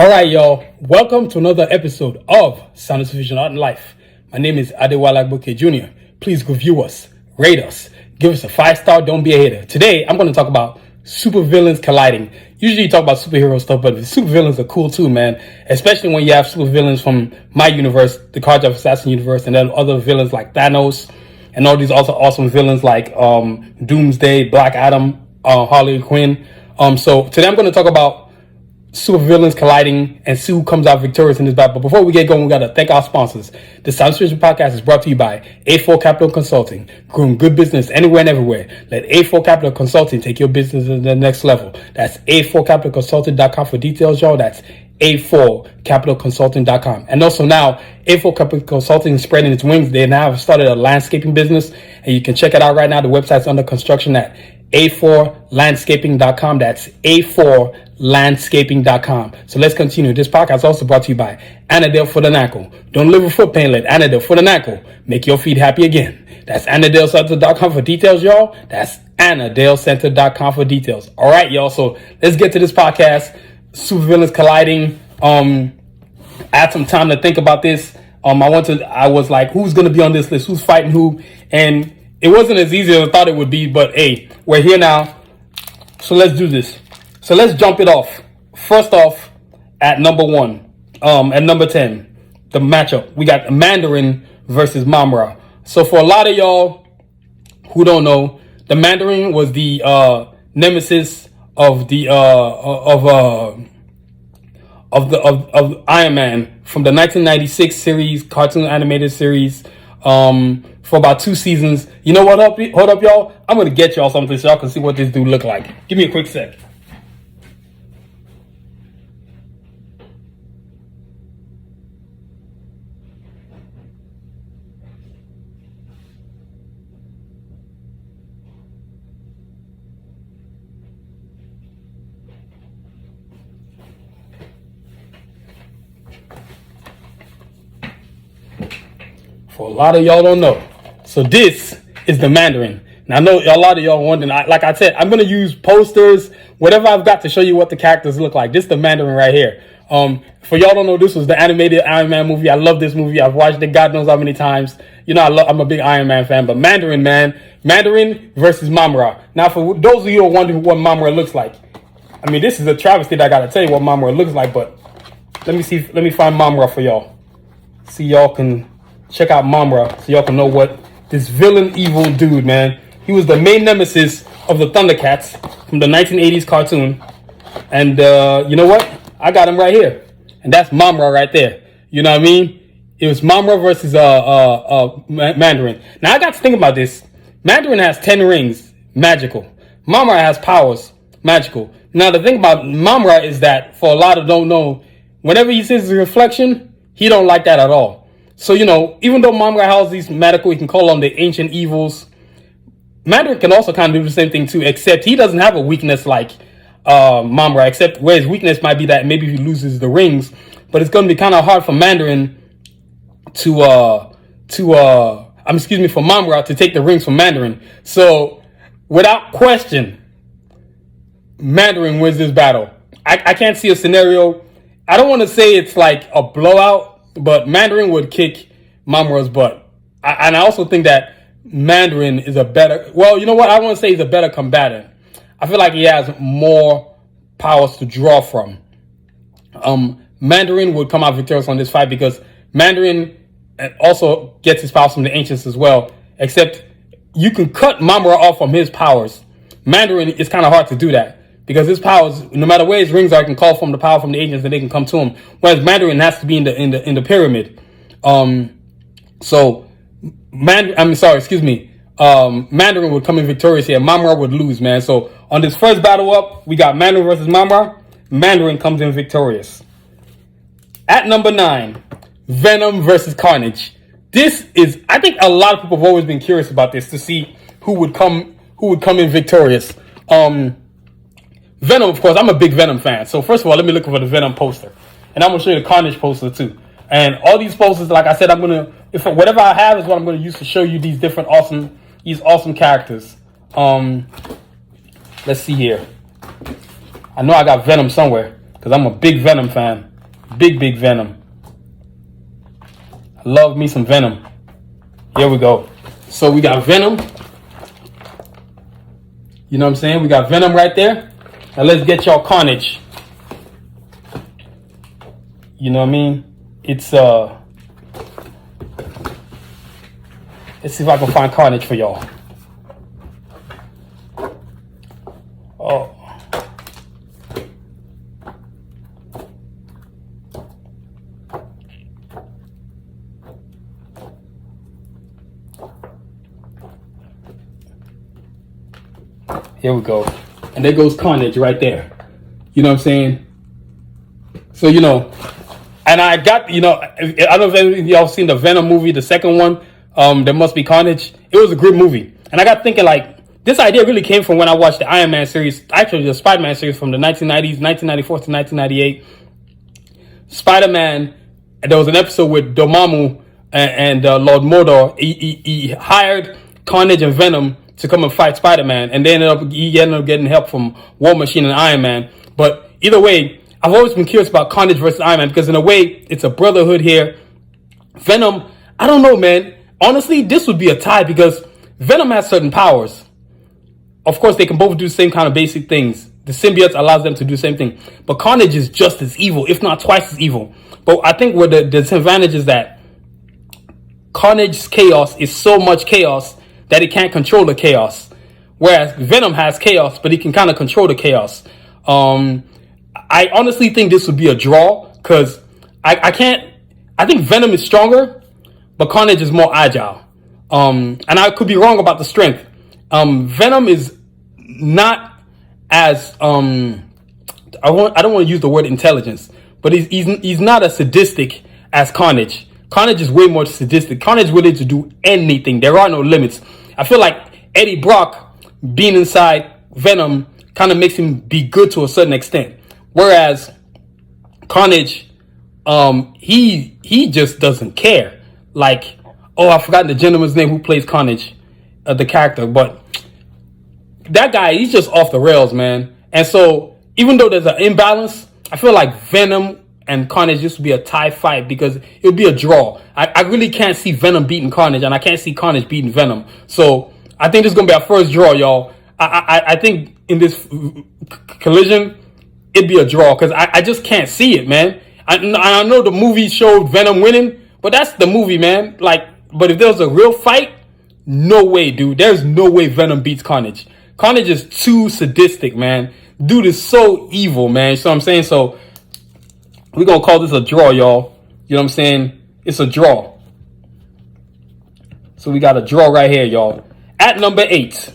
All right, y'all. Welcome to another episode of Thanos Vision Art and Life. My name is Adewale Jr. Please review us, rate us, give us a 5-star. Don't be a hater. Today, I'm going to talk about supervillains colliding. Usually, you talk about superhero stuff, but supervillains are cool too, man. Especially when you have supervillains from my universe, the Cards of Assassin universe, and then other villains like Thanos, and all these also awesome villains like Doomsday, Black Adam, Harley, Quinn. So today, I'm going to talk about supervillains colliding and see who comes out victorious in this battle. But before we get going, we got to thank our sponsors. The Thanos Vision podcast is brought to you by A4 Capital Consulting, growing good business anywhere and everywhere. Let A4 Capital Consulting take your business to the next level. That's A4CapitalConsulting.com for details, y'all. That's A4CapitalConsulting.com. And also now, A4 Capital Consulting is spreading its wings. They now have started a landscaping business, and you can check it out right now. The website's under construction at A4Landscaping.com. That's A4Landscaping.com. So let's continue. This podcast is also brought to you by Annadale for the Ankle. Don't live with foot pain. Let Annadale for the Ankle make your feet happy again. That's AnnadaleCenter.com for details, y'all. That's AnnadaleCenter.com for details. All right, y'all. So let's get to this podcast. Supervillains colliding. I had some time to think about this. I was like, who's going to be on this list? Who's fighting who? And it wasn't as easy as I thought it would be, but hey, we're here now. So let's do this. So let's jump it off. First off, at number 1, at number 10, the matchup. We got Mandarin versus Mamra. So for a lot of y'all who don't know, the Mandarin was the nemesis of the of Iron Man from the 1996 series, cartoon animated series. For about 2 seasons. You know what? Hold up, y'all. I'm gonna get y'all something so y'all can see what this dude look like. Give me a quick sec. For a lot of y'all don't know. So this is the Mandarin. Now I know a lot of y'all wondering, like I said, I'm going to use posters, whatever I've got to show you what the characters look like. This is the Mandarin right here. For y'all don't know, this was the animated Iron Man movie. I love this movie. I've watched it God knows how many times. You know, I'm a big Iron Man fan, but Mandarin, man. Mandarin versus Mamra. Now, for those of you who are wondering what Mamra looks like, I mean, this is a travesty that I got to tell you what Mamra looks like, but let me find Mamra for y'all. See, y'all can check out Mamra so y'all can know what this villain evil dude, man. He was the main nemesis of the Thundercats from the 1980s cartoon. And you know what? I got him right here. And that's Mamra right there. You know what I mean? It was Mamra versus Mandarin. Now I got to think about this. Mandarin has 10 rings, magical. Mamra has powers, magical. Now the thing about Mamra is that, for a lot of don't know, whenever he sees his reflection, he don't like that at all. So, you know, even though Mamra has these magical, he can call on the ancient evils. Mandarin can also kind of do the same thing too, except he doesn't have a weakness like Mamra, except where his weakness might be that maybe he loses the rings. But it's going to be kind of hard for Mandarin for Mamra to take the rings from Mandarin. So, without question, Mandarin wins this battle. I can't see a scenario. I don't want to say it's like a blowout, but Mandarin would kick Mamra's butt. And I also think that Mandarin is a better... Well, you know what? I want to say he's a better combatant. I feel like he has more powers to draw from. Mandarin would come out victorious on this fight because Mandarin also gets his powers from the ancients as well. Except you can cut Mamra off from his powers. Mandarin, it's kind of hard to do that. Because his powers, no matter where his rings are, can call from the power from the agents and they can come to him. Whereas Mandarin has to be in the pyramid. Mandarin would come in victorious here. Mamra would lose, man. So on this first battle up, we got Mandarin versus Mamra. Mandarin comes in victorious. At number 9, Venom versus Carnage. This is, I think a lot of people have always been curious about this to see who would come in victorious. Venom, of course, I'm a big Venom fan. So first of all, let me look for the Venom poster. And I'm going to show you the Carnage poster too. And all these posters, like I said, whatever I have is what I'm going to use to show you these different awesome characters. Let's see here. I know I got Venom somewhere because I'm a big Venom fan. Big Venom. I love me some Venom. Here we go. So we got Venom. You know what I'm saying? We got Venom right there. Now let's get y'all Carnage. You know what I mean? It's let's see if I can find Carnage for y'all. Oh. Here we go. And there goes Carnage right there. You know what I'm saying? So, you know, and I got, you know, I don't know if any of y'all seen the Venom movie, the second one, There Must Be Carnage. It was a good movie. And I got thinking, like, this idea really came from when I watched the Iron Man series, actually the Spider-Man series from the 1990s, 1994 to 1998. Spider-Man, there was an episode with Dormammu and Lord Mordor. He hired Carnage and Venom to come and fight Spider-Man, and he ended up getting help from War Machine and Iron Man. But either way, I've always been curious about Carnage versus Iron Man, because in a way, it's a brotherhood here. Venom, I don't know, man. Honestly, this would be a tie, because Venom has certain powers. Of course, they can both do the same kind of basic things. The symbiote allows them to do the same thing. But Carnage is just as evil, if not twice as evil. But I think where the disadvantage is that Carnage's chaos is so much chaos that he can't control the chaos. Whereas Venom has chaos, but he can kind of control the chaos. I honestly think this would be a draw, because I think Venom is stronger, but Carnage is more agile. And I could be wrong about the strength. Venom is not as I don't want to use the word intelligence, but he's not as sadistic as Carnage. Carnage is way more sadistic. Carnage is willing to do anything. There are no limits. I feel like Eddie Brock being inside Venom kind of makes him be good to a certain extent, whereas Carnage, he just doesn't care. Like, oh, I've forgotten the gentleman's name who plays Carnage, the character, but that guy, he's just off the rails, man. And so, even though there's an imbalance, I feel like Venom and Carnage, this would be a tie fight, because it would be a draw. I really can't see Venom beating Carnage, and I can't see Carnage beating Venom. So, I think this is going to be our first draw, y'all. I think in this collision, it'd be a draw, because I just can't see it, man. I know the movie showed Venom winning, but that's the movie, man. Like, but if there was a real fight, no way, dude. There's no way Venom beats Carnage. Carnage is too sadistic, man. Dude is so evil, man. You know what I'm saying? So, we're going to call this a draw, y'all. You know what I'm saying? It's a draw. So, we got a draw right here, y'all. At number 8,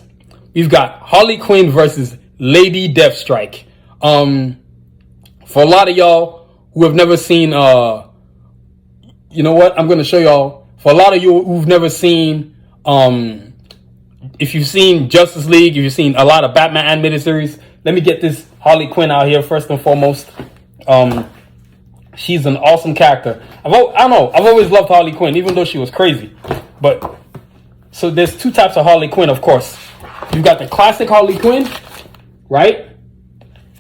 we've got Harley Quinn versus Lady Deathstrike. For a lot of y'all who have never seen, you know what? I'm going to show y'all. For a lot of you who've never seen, if you've seen Justice League, if you've seen a lot of Batman animated series, let me get this Harley Quinn out here first and foremost. She's an awesome character. I don't know. I've always loved Harley Quinn, even though she was crazy. But so there's two types of Harley Quinn, of course. You've got the classic Harley Quinn, right?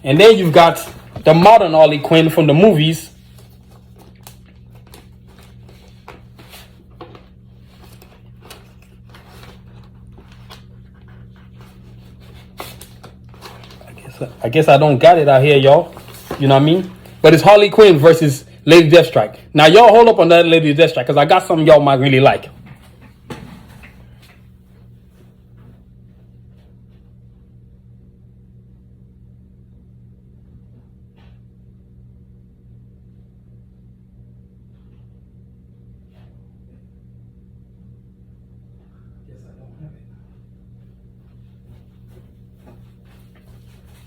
And then you've got the modern Harley Quinn from the movies. I guess I don't got it out here, y'all. You know what I mean? But it's Harley Quinn versus Lady Deathstrike. Now, y'all hold up on that Lady Deathstrike, because I got something y'all might really like.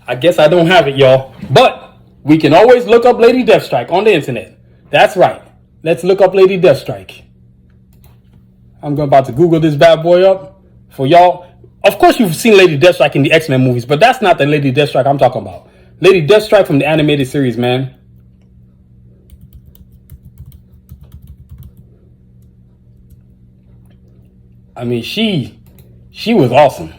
I guess I don't have it, y'all. But we can always look up Lady Deathstrike on the internet. That's right. Let's look up Lady Deathstrike. I'm about to Google this bad boy up for y'all. Of course, you've seen Lady Deathstrike in the X-Men movies, but that's not the Lady Deathstrike I'm talking about. Lady Deathstrike from the animated series, man. I mean, she was awesome.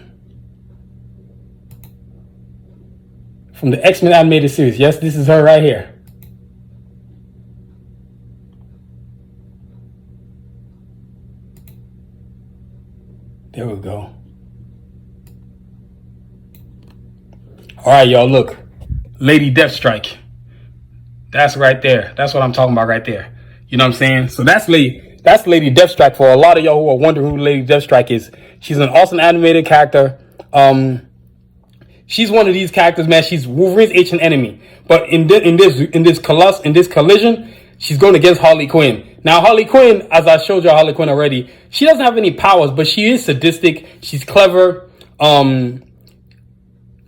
From the X-Men animated series. Yes, this is her right here. There we go. All right, y'all, look. Lady Deathstrike. That's right there. That's what I'm talking about right there. You know what I'm saying? So that's Lady Deathstrike. For a lot of y'all who are wondering who Lady Deathstrike is, she's an awesome animated character. She's one of these characters, man. She's Wolverine's ancient enemy. But in this collision, she's going against Harley Quinn. Now, Harley Quinn, as I showed you Harley Quinn already, she doesn't have any powers, but she is sadistic. She's clever.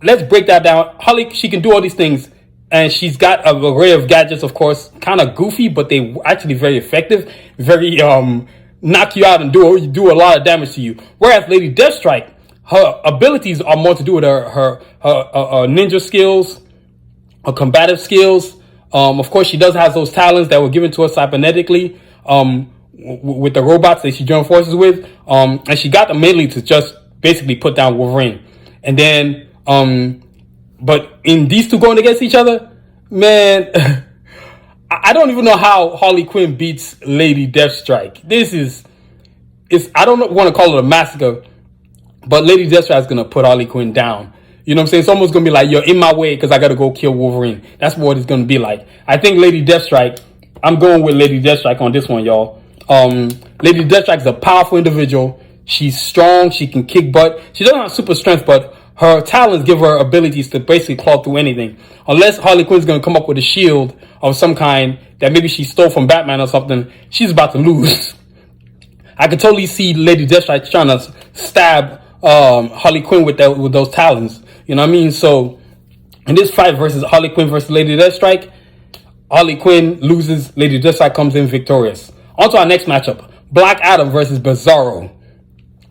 Let's break that down. Harley, she can do all these things. And she's got an array of gadgets, of course, kind of goofy, but they actually very effective, very knock you out and do a lot of damage to you. Whereas Lady Deathstrike, her abilities are more to do with her ninja skills, her combative skills. Of course, she does have those talents that were given to her cybernetically with the robots that she joined forces with. And she got them mainly to just basically put down Wolverine. And then but in these two going against each other, man, I don't even know how Harley Quinn beats Lady Deathstrike. I don't want to call it a massacre, but Lady Deathstrike is going to put Harley Quinn down. You know what I'm saying? It's almost going to be like, you're in my way because I got to go kill Wolverine. That's what it's going to be like. I think Lady Deathstrike, I'm going with Lady Deathstrike on this one, y'all. Lady Deathstrike is a powerful individual. She's strong. She can kick butt. She doesn't have super strength, but her talents give her abilities to basically claw through anything. Unless Harley Quinn's going to come up with a shield of some kind that maybe she stole from Batman or something, she's about to lose. I could totally see Lady Deathstrike trying to stab Harley Quinn with those talons. You know what I mean? So in this fight versus Harley Quinn versus Lady Deathstrike, Harley Quinn loses. Lady Deathstrike comes in victorious. On to our next matchup. Black Adam versus Bizarro.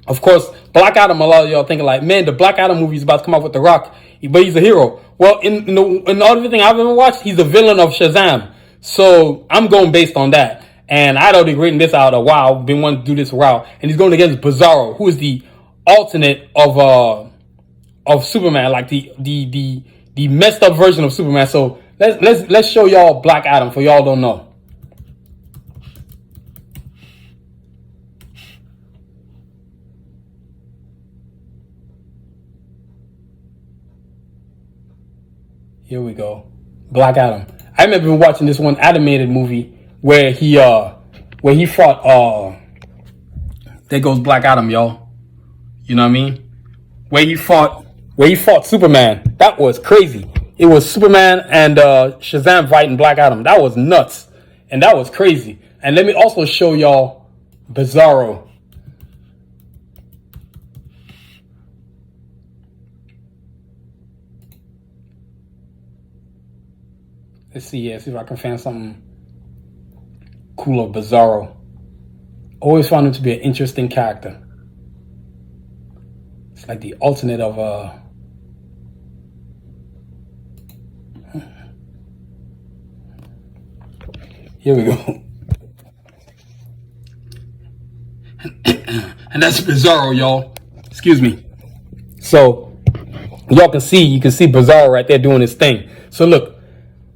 Of course, Black Adam, a lot of y'all thinking like, man, the Black Adam movie is about to come out with The Rock, but he's a hero. Well, in everything I've ever watched, he's a villain of Shazam. So I'm going based on that. And I'd already written this out a while, been wanting to do this a while. And he's going against Bizarro, who is the alternate of Superman, like the messed up version of Superman. So let's show y'all Black Adam for y'all don't know. Here we go. Black Adam. I remember watching this one animated movie where he fought there goes Black Adam, y'all. You know what I mean? Where he fought Superman. That was crazy. It was Superman and Shazam fighting Black Adam. That was nuts. And that was crazy. And let me also show y'all Bizarro. Let's see here, see if I can find something cool of Bizarro. Always found him to be an interesting character. It's like the alternate of here we go. And that's Bizarro, y'all. Excuse me. So y'all can see, you can see Bizarro right there doing his thing. So look,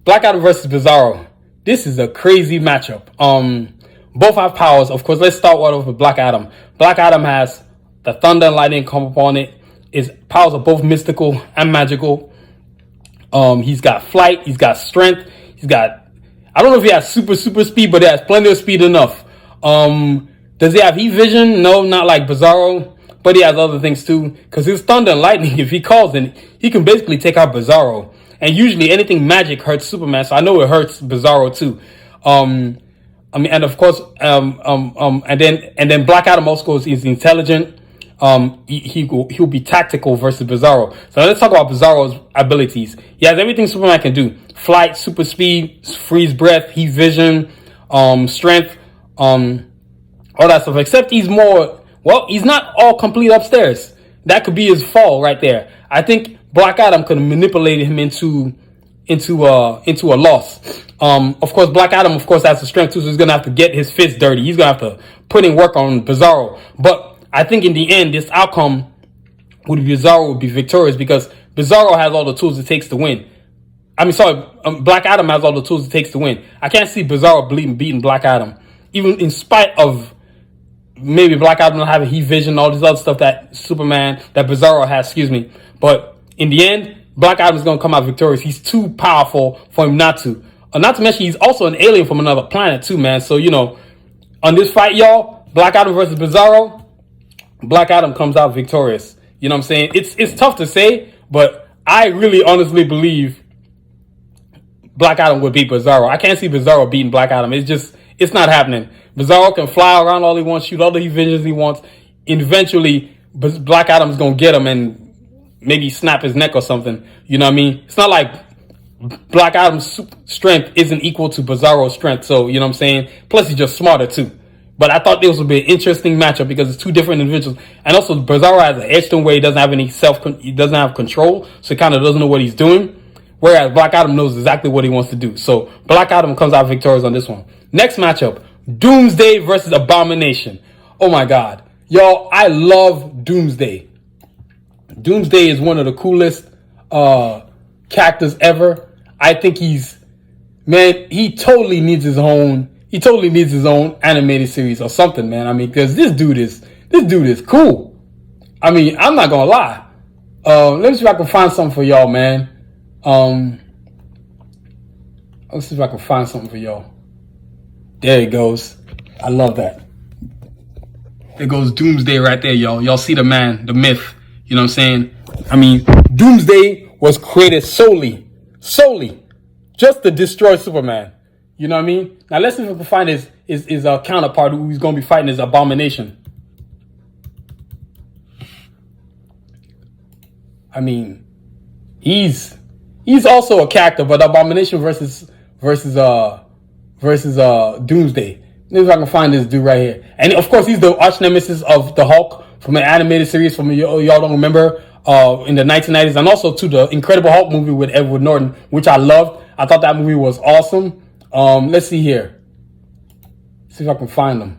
Black Adam versus Bizarro. This is a crazy matchup. Both have powers. Of course, let's start off with Black Adam. Black Adam has the thunder and lightning come upon it. His powers are both mystical and magical. He's got flight. He's got strength. He's got, I don't know if he has super speed, but he has plenty of speed enough. Does he have heat vision? No, not like Bizarro. But he has other things too. Because his thunder and lightning, if he calls in, he can basically take out Bizarro. And usually anything magic hurts Superman, so I know it hurts Bizarro too. And of course, and then Black Adam also is intelligent. He'll be tactical versus Bizarro. So let's talk about Bizarro's abilities. He has everything Superman can do: flight, super speed, freeze breath, heat vision, strength, all that stuff. Except he's not all complete upstairs. That could be his fall right there. I think Black Adam could manipulate him into a loss. Of course, Black Adam, of course, has the strength too, so he's gonna have to get his fists dirty. He's gonna have to put in work on Bizarro. But I think in the end, this outcome Bizarro would be victorious because Bizarro has all the tools it takes to win. Black Adam has all the tools it takes to win. I can't see Bizarro beating Black Adam, even in spite of maybe Black Adam will have a heat vision, all this other stuff that Bizarro has, excuse me. But in the end, Black Adam is going to come out victorious. He's too powerful for him not to. Not to mention, he's also an alien from another planet too, man. So, you know, on this fight, y'all, Black Adam versus Bizarro, Black Adam comes out victorious. You know what I'm saying? It's tough to say, but I really honestly believe Black Adam would beat Bizarro. I can't see Bizarro beating Black Adam. It's not happening. Bizarro can fly around all he wants, shoot all the visions he wants. Eventually, Black Adam's going to get him and maybe snap his neck or something. You know what I mean? It's not like Black Adam's strength isn't equal to Bizarro's strength. So, you know what I'm saying? Plus, he's just smarter, too. But I thought this would be an interesting matchup because it's two different individuals. And also, Bizarro has an edge to him where he doesn't have he doesn't have control. So he kind of doesn't know what he's doing. Whereas Black Adam knows exactly what he wants to do. So Black Adam comes out victorious on this one. Next matchup, Doomsday versus Abomination. Oh my God. Y'all, I love Doomsday. Doomsday is one of the coolest characters ever. I think he totally needs his own animated series or something, man. I mean, because this dude is cool. I mean, I'm not gonna lie. Let me see if I can find something for y'all, man. Let's see if I can find something for y'all. There it goes. I love that. There goes Doomsday right there, y'all. Y'all see the man, the myth. You know what I'm saying? I mean, Doomsday was created solely just to destroy Superman. You know what I mean? Now let's see if we can find his counterpart who he's going to be fighting is Abomination. I mean, he's also a character, but Abomination versus Doomsday. Maybe if I can find this dude right here. And of course, he's the arch nemesis of the Hulk from an animated series from y'all don't remember in the 1990s, and also to the Incredible Hulk movie with Edward Norton, which I loved. I thought that movie was awesome. Let's see here. See if I can find them.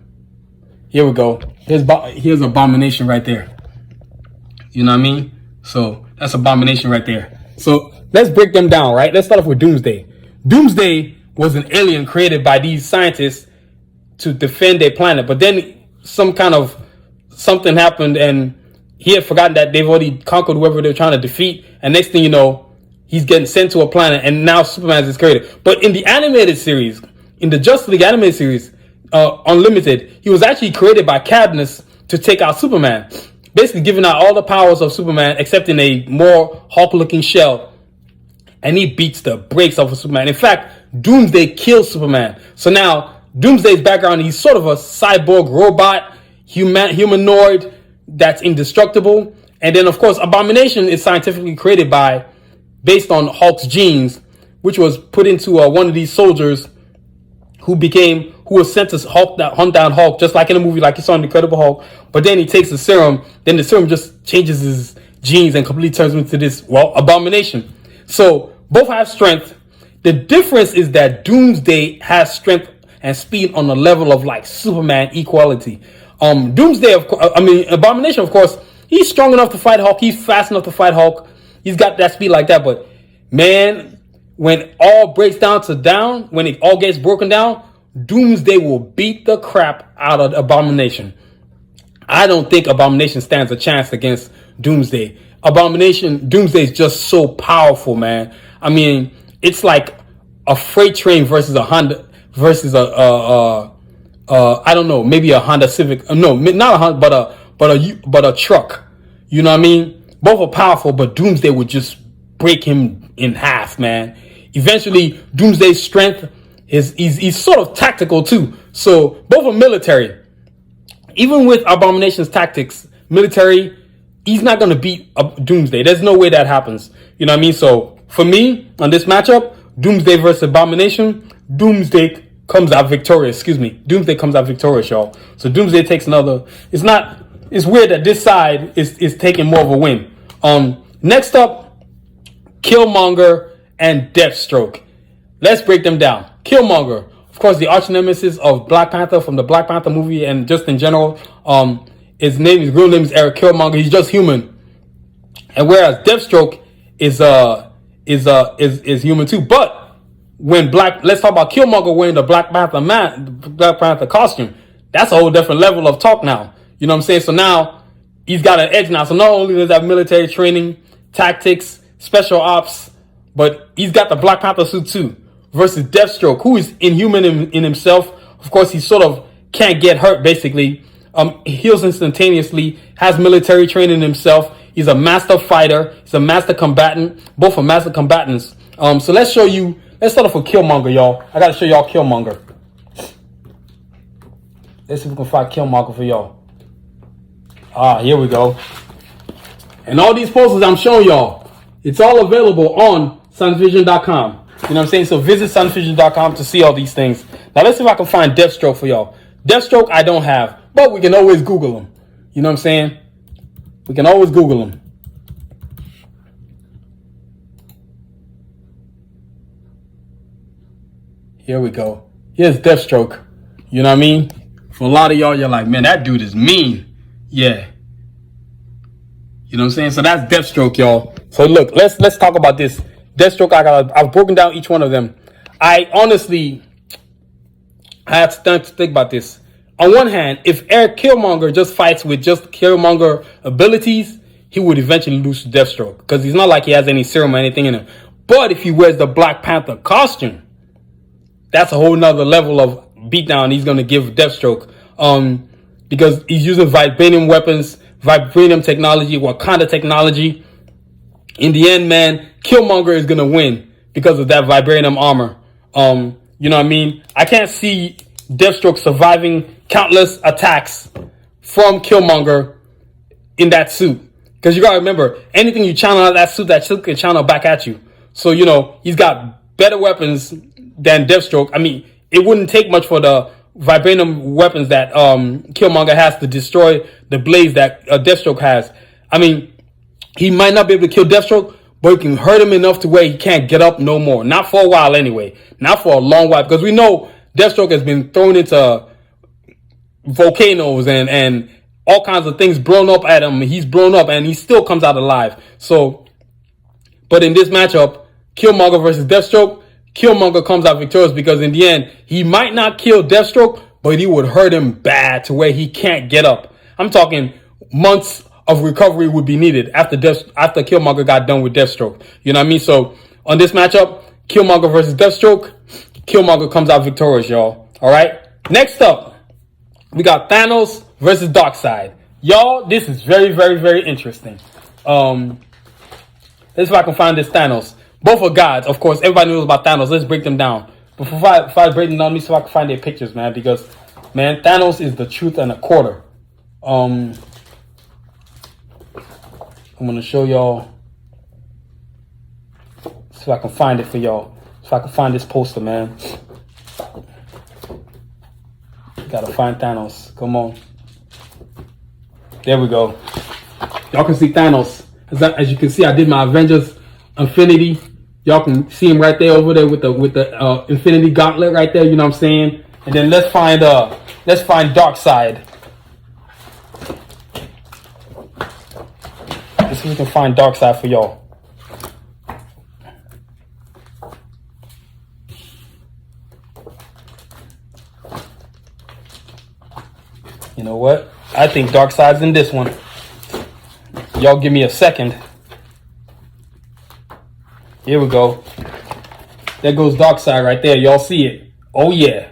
Here we go. Here's Abomination right there. You know what I mean? So that's Abomination right there. So let's break them down, right? Let's start off with Doomsday. Doomsday was an alien created by these scientists to defend their planet. But then something happened and he had forgotten that they've already conquered whoever they're trying to defeat. And next thing you know, he's getting sent to a planet and now Superman is created. But in the animated series, in the Justice League animated series, Unlimited, he was actually created by Cadmus to take out Superman. Basically giving out all the powers of Superman except in a more Hulk-looking shell. And he beats the brakes off of Superman. In fact, Doomsday kills Superman. So now, Doomsday's background, he's sort of a cyborg robot, humanoid that's indestructible. And then, of course, Abomination is scientifically created based on Hulk's genes, which was put into one of these soldiers who was sent to hunt down Hulk, just like in the movie, like you saw in Incredible Hulk. But then he takes the serum, then the serum just changes his genes and completely turns him into this, Abomination. So both have strength. The difference is that Doomsday has strength and speed on the level of like Superman equality. Abomination, of course, he's strong enough to fight Hulk. He's fast enough to fight Hulk. He's got that speed like that. But man, when it all gets broken down, Doomsday will beat the crap out of Abomination. I don't think Abomination stands a chance against Doomsday. Doomsday is just so powerful, man. I mean, it's like a freight train versus a Honda versus I don't know, maybe a Honda Civic. No, not a Honda, but a truck. You know what I mean? Both are powerful, but Doomsday would just break him in half, man. Eventually, Doomsday's strength he's sort of tactical too. So both are military. Even with Abomination's tactics, military, he's not going to beat Doomsday. There's no way that happens. You know what I mean? So for me, on this matchup, Doomsday versus Abomination, Doomsday comes out victorious. Doomsday comes out victorious, y'all. So Doomsday takes another. It's weird that this side is taking more of a win. Next up, Killmonger and Deathstroke. Let's break them down. Killmonger, of course, the arch nemesis of Black Panther from the Black Panther movie and just in general. His real name is Eric Killmonger. He's just human. And whereas Deathstroke is human too. But let's talk about Killmonger wearing the Black Panther costume. that's a whole different level of talk now. You know what I'm saying? So now he's got an edge now. So not only does he have military training, tactics, special ops, but he's got the Black Panther suit too, versus Deathstroke, who is inhuman in himself. Of course, he sort of can't get hurt, basically. Heals instantaneously, has military training himself. He's a master fighter. He's a master combatant. Both are master combatants. So let's show you. Let's start off with Killmonger, y'all. I got to show y'all Killmonger. Let's see if we can find Killmonger for y'all. Here we go. And all these posters I'm showing y'all, it's all available on sunvision.com. You know what I'm saying? So visit sunvision.com to see all these things. Now let's see if I can find Deathstroke for y'all. Deathstroke I don't have, but we can always Google him. You know what I'm saying? We can always Google him. Here we go. Here's Deathstroke. You know what I mean? For a lot of y'all, you're like, man, that dude is mean. Yeah. You know what I'm saying? So that's Deathstroke, y'all. So look, let's talk about this. Deathstroke, I've broken down each one of them. I honestly had to think about this. On one hand, if Eric Killmonger just fights with just Killmonger abilities, he would eventually lose to Deathstroke, because he's not like he has any serum or anything in him. But if he wears the Black Panther costume, that's a whole nother level of beatdown he's going to give Deathstroke. Because he's using vibranium weapons, vibranium technology, Wakanda technology. In the end, man, Killmonger is going to win because of that vibranium armor. You know what I mean? I can't see Deathstroke surviving countless attacks from Killmonger in that suit. Because you got to remember, anything you channel out of that suit can channel back at you. So, you know, he's got better weapons than Deathstroke. I mean, it wouldn't take much for the vibranium weapons that Killmonger has to destroy the blades that Deathstroke has. I mean, he might not be able to kill Deathstroke, but he can hurt him enough to where he can't get up no more. Not for a while anyway. Not for a long while. Because we know Deathstroke has been thrown into volcanoes and all kinds of things blown up at him. He's blown up and he still comes out alive. So, but in this matchup, Killmonger versus Deathstroke, Killmonger comes out victorious, because in the end, he might not kill Deathstroke, but he would hurt him bad to where he can't get up. I'm talking months of recovery would be needed after Killmonger got done with Deathstroke. You know what I mean? So on this matchup, Killmonger versus Deathstroke, Killmonger comes out victorious, y'all. All right. Next up, we got Thanos versus Darseid. Y'all, this is very, very, very interesting. Let's see if I can find this Thanos. Both are gods, of course. Everybody knows about Thanos. Let's break them down. Before I break them down, let me see if I can find their pictures, man. Because, man, Thanos is the truth and a quarter. I'm going to show y'all. See if I can find it for y'all. If I can find this poster, man. Gotta find Thanos. Come on. There we go. Y'all can see Thanos. As you can see, I did my Avengers Infinity. Y'all can see him right there over there with the Infinity Gauntlet right there. You know what I'm saying? And then let's find Darseid. Let's see if we can find Darseid for y'all. You know what? I think Darseid's in this one. Y'all give me a second. Here we go. There goes Darseid right there. Y'all see it? Oh yeah.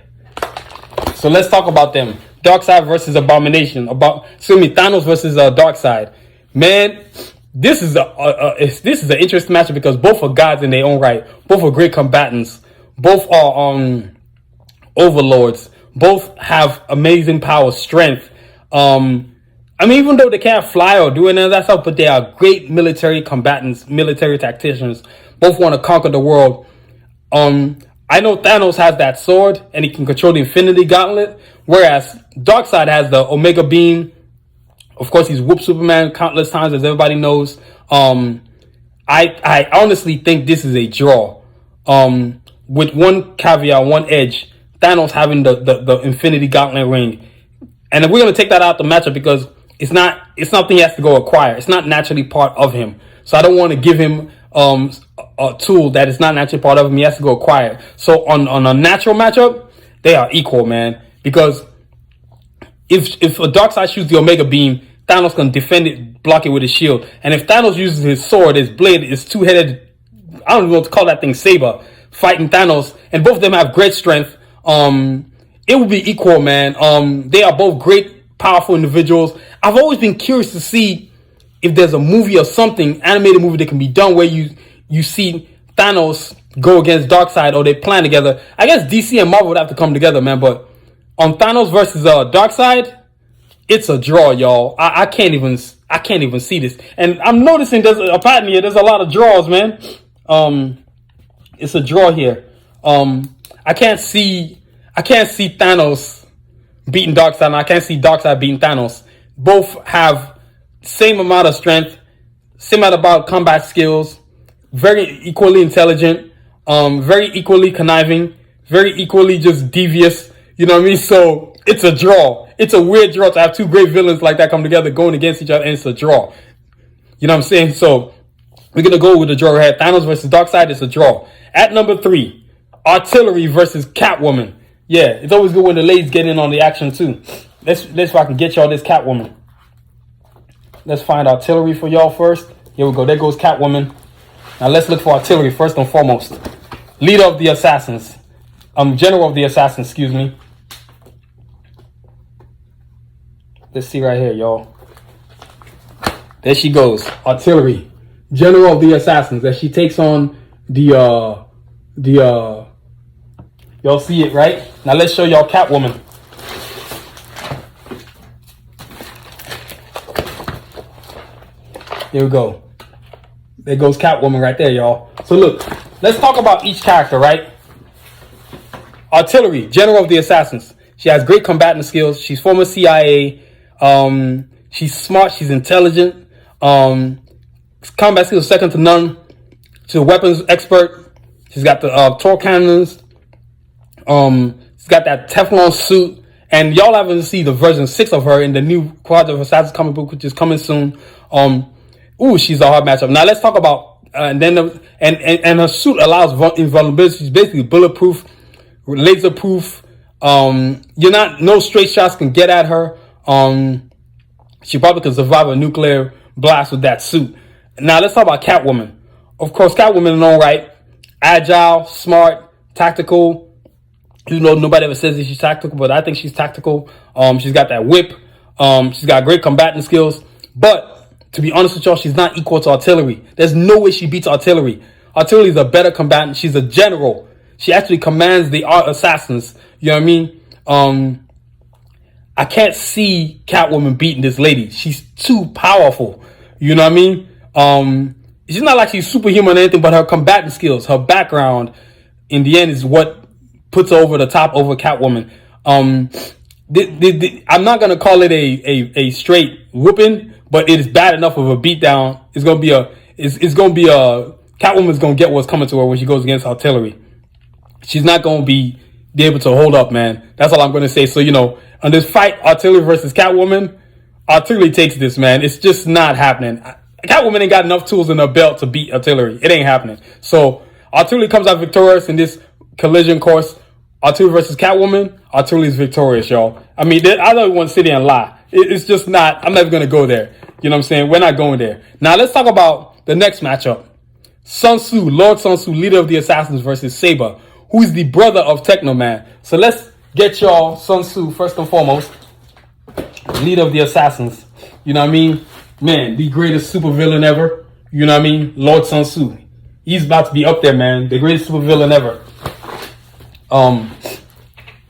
So let's talk about them. Darseid versus Abomination. Thanos versus Darseid. Man, this is an interesting matchup because both are gods in their own right. Both are great combatants. Both are overlords. Both have amazing power, strength. I mean, even though they can't fly or do any of that stuff, but they are great military combatants, military tacticians. Both want to conquer the world. I know Thanos has that sword and he can control the Infinity Gauntlet, whereas Darkseid has the Omega Beam. Of course, he's whooped Superman countless times, as everybody knows. I honestly think this is a draw. With one caveat, one edge, Thanos having the Infinity Gauntlet ring. And we're going to take that out the matchup because it's something he has to go acquire. It's not naturally part of him. So I don't want to give him a tool that is not naturally part of him. He has to go acquire. So on a natural matchup, they are equal, man. Because if a Darkseid shoots the Omega Beam, Thanos can defend it, block it with his shield. And if Thanos uses his sword, his blade, his two-headed, I don't know what to call that thing, Sabre, fighting Thanos, and both of them have great strength, it will be equal, man. They are both great, powerful individuals. I've always been curious to see if there's a movie or something, animated movie that can be done where you see Thanos go against Darkseid, or they plan together. I guess DC and Marvel would have to come together, man. But on Thanos versus Darkseid, it's a draw, y'all. I can't even see this. And I'm noticing there's a pattern here. There's a lot of draws, man. It's a draw here. I can't see Thanos beating Darkseid, and I can't see Darkseid beating Thanos. Both have same amount of strength, same amount of combat skills, very equally intelligent, very equally conniving, very equally just devious. You know what I mean? So it's a draw. It's a weird draw to have two great villains like that come together going against each other, and it's a draw. You know what I'm saying? So we're going to go with the draw right here. Thanos versus Darkseid, it's a draw. At number 3, Artilery versus Catwoman. Yeah, it's always good when the ladies get in on the action too. Let's see if I can get y'all this Catwoman. Let's find Artilery for y'all first. Here we go. There goes Catwoman. Now let's look for Artilery first and foremost. Leader of the Assassins. General of the Assassins, excuse me. Let's see right here, y'all. There she goes. Artilery. General of the Assassins. As she takes on y'all see it, right? Now let's show y'all Catwoman. Here we go. There goes Catwoman right there, y'all. So look, let's talk about each character, right? Artilery, General of the Assassins. She has great combatant skills. She's former CIA. She's smart. She's intelligent. Combat skills second to none. She's a weapons expert. She's got the torque cannons. She's got that Teflon suit. And y'all haven't seen the version 6 of her in the new Quad of Assassins comic book, which is coming soon. Ooh, she's a hard matchup. Now let's talk about and her suit allows invulnerability. She's basically bulletproof, laser proof. No straight shots can get at her. She probably can survive a nuclear blast with that suit. Now let's talk about Catwoman. Of course, Catwoman in all right, agile, smart, tactical. You know, nobody ever says that she's tactical, but I think she's tactical. She's got that whip. She's got great combatant skills. But to be honest with y'all, she's not equal to Artilery. There's no way she beats Artilery. Artilery is a better combatant. She's a general. She actually commands the assassins. You know what I mean? I can't see Catwoman beating this lady. She's too powerful. You know what I mean? She's not like she's superhuman or anything, but her combatant skills, her background, in the end, is what puts her over the top over Catwoman. I'm not gonna call it a straight whooping, but it is bad enough of a beatdown. It's gonna be Catwoman's gonna get what's coming to her when she goes against Artilery. She's not gonna be able to hold up, man. That's all I'm gonna say. So, you know, on this fight, Artilery versus Catwoman, Artilery takes this, man. It's just not happening. Catwoman ain't got enough tools in her belt to beat Artilery. It ain't happening. So Artilery comes out victorious in this collision course. Artilery versus Catwoman, Artilery is victorious, y'all. I mean, I don't want to sit there and lie. It's just not. I'm never gonna go there. You know what I'm saying? We're not going there. Now let's talk about the next matchup. Suntzu, Lord Suntzu, leader of the Assassins versus Sabre, who is the brother of Technoman. So let's get y'all Suntzu first and foremost, leader of the Assassins. You know what I mean? Man, the greatest supervillain ever. You know what I mean? Lord Suntzu. He's about to be up there, man. The greatest supervillain ever.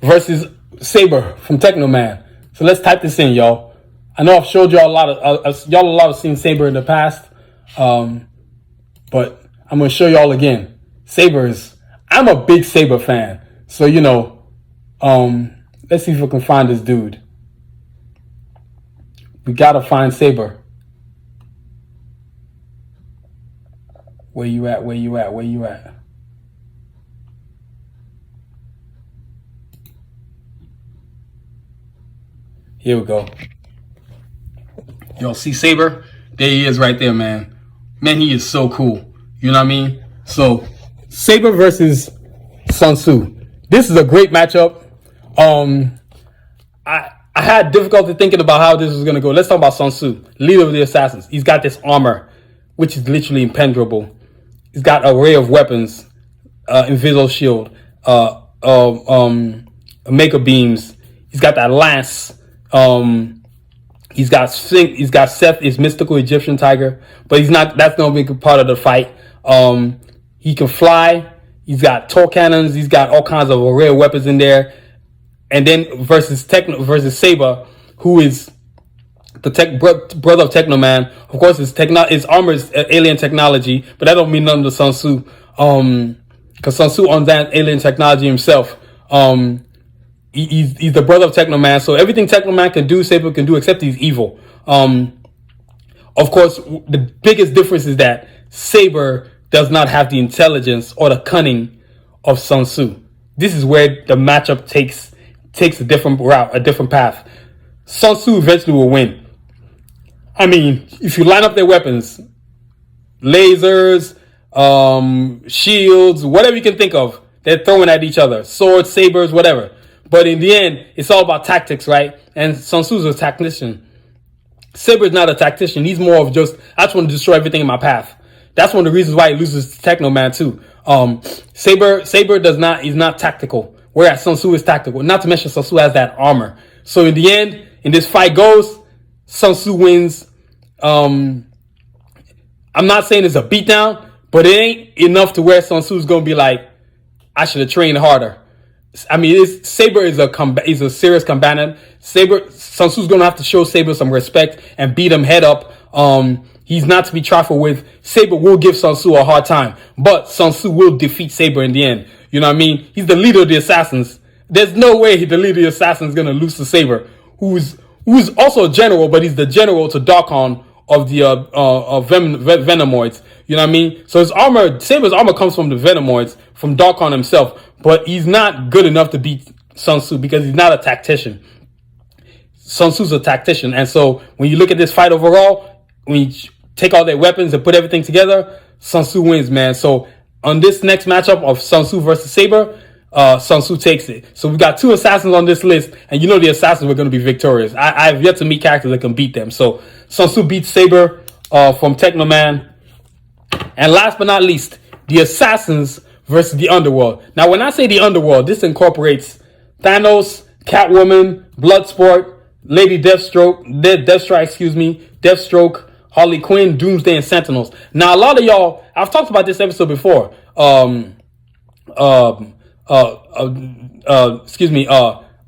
Versus Sabre from Technoman. So let's type this in, y'all. I know I've showed y'all a lot of seen Sabre in the past, but I'm gonna show y'all again. I'm a big Sabre fan, so you know. Let's see if we can find this dude. We gotta find Sabre. Where you at? Where you at? Where you at? Here we go. Y'all see Sabre? There he is right there, man. Man, he is so cool. You know what I mean? So, Sabre versus Suntzu. This is a great matchup. I had difficulty thinking about how this was going to go. Let's talk about Suntzu, leader of the assassins. He's got this armor, which is literally impenetrable. He's got an array of weapons, invisible shield, maker beams. He's got that lance. He's got Seth, his mystical Egyptian tiger, but he's not. That's not a big part of the fight. He can fly. He's got torque cannons. He's got all kinds of array of weapons in there. And then versus Sabre, who is the brother of Technoman. Of course, his armor is alien technology, but that don't mean nothing to Suntzu. Because Suntzu owns that alien technology himself. He's the brother of Technoman, so everything Technoman can do, Sabre can do, except he's evil. Of course, the biggest difference is that Sabre does not have the intelligence or the cunning of Suntzu. This is where the matchup takes a different route, a different path. Suntzu eventually will win. I mean, if you line up their weapons, lasers, shields, whatever you can think of, they're throwing at each other. Swords, sabers, whatever. But in the end, it's all about tactics, right? And Suntzu's a tactician. Sabre is not a tactician. He's more of just, I just want to destroy everything in my path. That's one of the reasons why he loses to Technoman too. Sabre he's not tactical, whereas Suntzu is tactical. Not to mention Suntzu has that armor. So in the end, in this fight goes, Suntzu wins. I'm not saying it's a beatdown, but it ain't enough to where Suntzu's gonna be like, I should have trained harder. I mean, Sabre is a serious combatant. Suntzu's gonna have to show Sabre some respect and beat him head up. He's not to be trifled with. Sabre will give Suntzu a hard time, but Suntzu will defeat Sabre in the end. You know what I mean? He's the leader of the assassins. There's no way the leader of the assassins is gonna lose to Sabre, who's also a general, but he's the general to Darkon of the Venomoids. You know what I mean? So Sabre's armor comes from the Venomoids, from Darkon himself, but he's not good enough to beat Suntzu because he's not a tactician. Suntzu's a tactician, and so when you look at this fight overall, when you take all their weapons and put everything together, Suntzu wins, man. So on this next matchup of Suntzu versus Sabre, Suntzu takes it. So we've got two assassins on this list, and you know the assassins were going to be victorious. I have yet to meet characters that can beat them. So Suntzu beats Sabre from Technoman. And last but not least, the assassins versus the underworld. Now, when I say the underworld, this incorporates Thanos, Catwoman, Bloodsport, Lady Deathstroke, Deathstroke, Harley Quinn, Doomsday, and Sentinels. Now, a lot of y'all, I've talked about this episode before.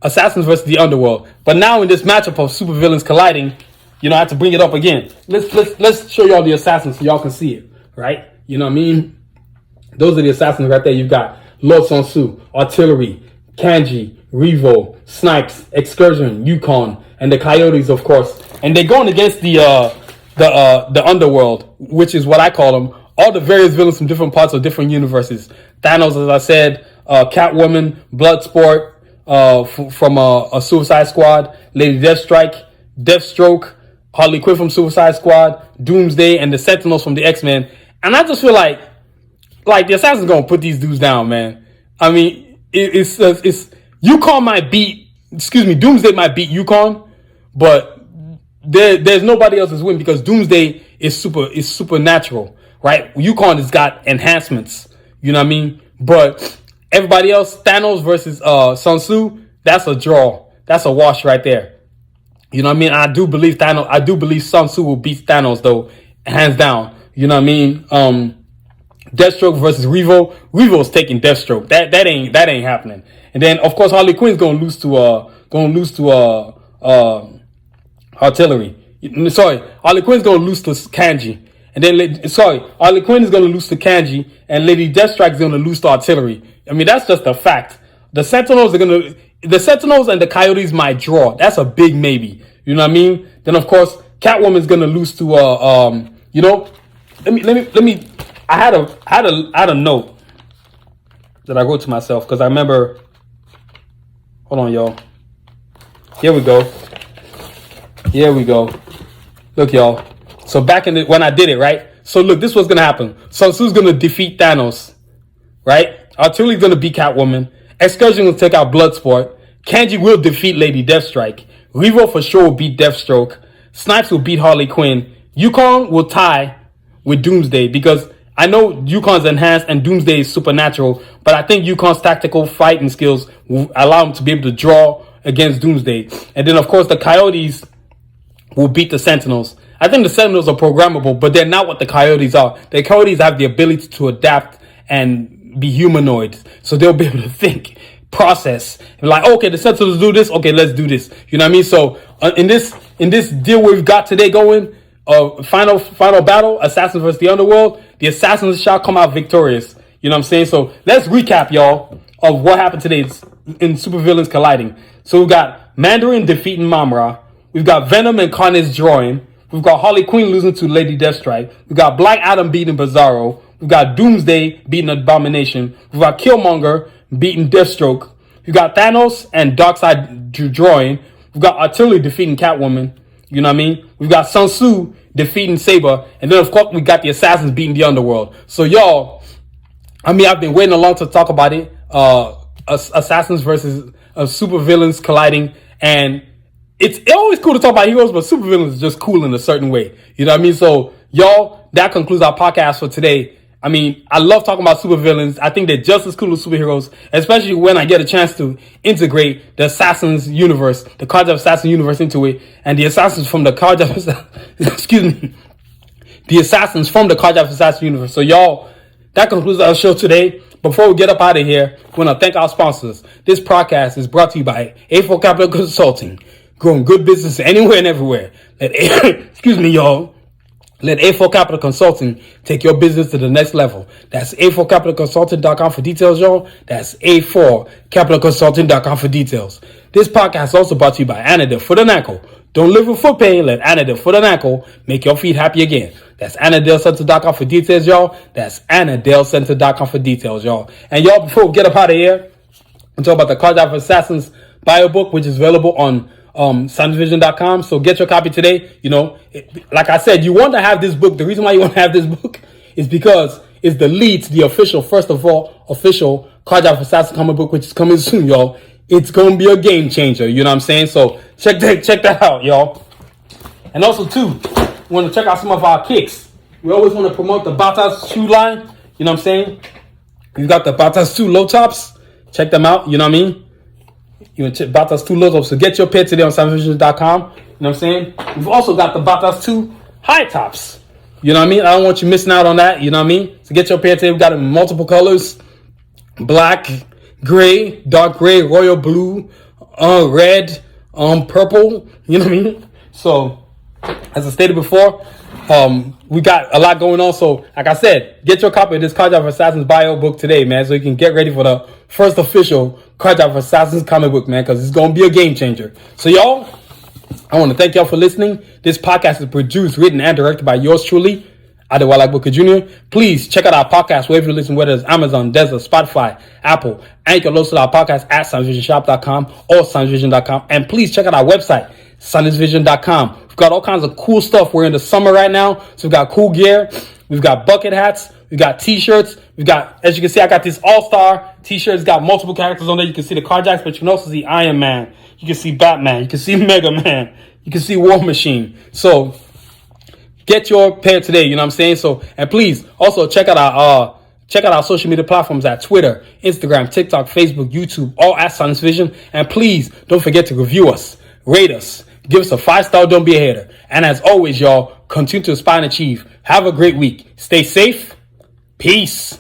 Assassins versus the underworld. But now in this matchup of supervillains colliding, you know, I have to bring it up again. Let's show y'all the assassins so y'all can see it, right? You know what I mean? Those are the assassins right there. You've got Lord Suntzu, Artilery, Kanji, Revo, Snipes, Excursion, Yukon, and the Coyotes, of course. And they're going against the underworld, which is what I call them. All the various villains from different parts of different universes. Thanos, as I said, Catwoman, Bloodsport, from a Suicide Squad, Lady Deathstroke, Harley Quinn from Suicide Squad, Doomsday, and the Sentinels from the X-Men. And I just feel like the Assassin's gonna put these dudes down, man. I mean, Yukon might beat, Doomsday might beat Yukon, but there's nobody else's win because Doomsday is supernatural, right? Yukon has got enhancements, you know what I mean? But everybody else, Thanos versus Suntzu, that's a draw. That's a wash right there. You know what I mean? I do believe Suntzu will beat Thanos though, hands down. You know what I mean? Deathstroke versus Revo. Revo's taking Deathstroke. That ain't happening. And then of course Harley Quinn's gonna lose to Artillery. Sorry, Harley Quinn's gonna lose to Kanji. And then Harley Quinn is gonna lose to Kanji, and Lady Deathstrike is gonna lose to Artillery. I mean, that's just a fact. The Sentinels and the Coyotes might draw. That's a big maybe. You know what I mean? Then of course Catwoman's gonna lose to you know. Let me. I had a note that I wrote to myself because I remember. Hold on, y'all. Here we go. Look, y'all. So back when I did it, right? So look, this was gonna happen. Suntzu's gonna defeat Thanos, right? Artillery's gonna beat Catwoman. Excursion will take out Bloodsport. Kanji will defeat Lady Deathstrike. Revo for sure will beat Deathstroke. Snipes will beat Harley Quinn. Yukon will tie with Doomsday because I know Yukon's enhanced and Doomsday is supernatural, but I think Yukon's tactical fighting skills will allow him to be able to draw against Doomsday. And then, of course, the Coyotes will beat the Sentinels. I think the Sentinels are programmable, but they're not what the Coyotes are. The Coyotes have the ability to adapt and be humanoids, so they'll be able to think, process, and like, okay, the Sentinels do this, okay, let's do this. You know what I mean? So in this deal we've got today going, final battle, Assassins versus the Underworld, the Assassins shall come out victorious. You know what I'm saying? So let's recap, y'all, of what happened today in Supervillains Colliding. So we've got Mandarin defeating Mamra. We've got Venom and Carnage drawing. We've got Harley Quinn losing to Lady Deathstrike. We've got Black Adam beating Bizarro. We've got Doomsday beating Abomination. We've got Killmonger beating Deathstroke. We've got Thanos and Darseid drawing. We've got Artilery defeating Catwoman. You know what I mean? We've got Suntzu defeating Sabre. And then, of course, we got the Assassins beating the Underworld. So, y'all, I mean, I've been waiting a long to talk about it. Assassins versus Supervillains Colliding. And it's always cool to talk about heroes, but supervillains is just cool in a certain way. You know what I mean? So, y'all, that concludes our podcast for today. I mean, I love talking about supervillains. I think they're just as cool as superheroes, especially when I get a chance to integrate the Assassins universe, the Cards of Assassin universe into it, and the Assassins from the Cards of the Assassins from the Cards of Assassin universe. So, y'all, that concludes our show today. Before we get up out of here, we want to thank our sponsors. This podcast is brought to you by A4 Capital Consulting. Growing good business anywhere and everywhere. Excuse me, y'all. Let A4 Capital Consulting take your business to the next level. That's A4CapitalConsulting.com for details, y'all. That's A4CapitalConsulting.com for details. This podcast is also brought to you by Anadil Foot and Ankle. Don't live with foot pain. Let Anadil Foot and Ankle make your feet happy again. That's AnadilCenter.com for details, y'all. That's AnadilCenter.com for details, y'all. And y'all, before we get up out of here, I'm talking about the Cards of Assassins bio book, which is available on SunsVision.com. So get your copy today. You know, like I said, you want to have this book. The reason why you want to have this book is because it's the lead to the official, first of all, official Cards of Assassin comic book, which is coming soon, y'all. It's going to be a game changer. You know what I'm saying? So check that out, y'all. And also, too, we want to check out some of our kicks. We always want to promote the Batas shoe line. You know what I'm saying? We've got the Batas 2 low tops. Check them out. You know what I mean? You know, Batas 2 low tops. So get your pair today on SunsVision.com. You know what I'm saying? We've also got the Batas 2 high tops. You know what I mean? I don't want you missing out on that. You know what I mean? So get your pair today. We've got them in multiple colors. Black, gray, dark gray, royal blue, red, purple. You know what I mean? So, as I stated before, we got a lot going on. So, like I said, get your copy of this Cards of Assassins bio book today, man, so you can get ready for the first official Cards of Assassins comic book, man, because it's going to be a game changer. So, y'all, I want to thank y'all for listening. This podcast is produced, written, and directed by yours truly, Adewale Booker Jr. Please check out our podcast wherever you listen, whether it's Amazon, Desert, Spotify, Apple, and you can listen to our podcast at sunsvisionshop.com or sunsvision.com. And please check out our website, sunsvision.com. We've got all kinds of cool stuff. We're in the summer right now, so we've got cool gear. We've got bucket hats. We've got t-shirts. We've got, as you can see, I got this all-star t-shirt. It's got multiple characters on there. You can see the carjacks, but you can also see Iron Man. You can see Batman. You can see Mega Man. You can see War Machine. So get your pair today, you know what I'm saying? So, and please also check out our social media platforms at Twitter, Instagram, TikTok, Facebook, YouTube, all at Suns Vision. And please don't forget to review us, rate us, give us a 5-star, don't be a hater. And as always, y'all, continue to aspire and achieve. Have a great week. Stay safe. Peace.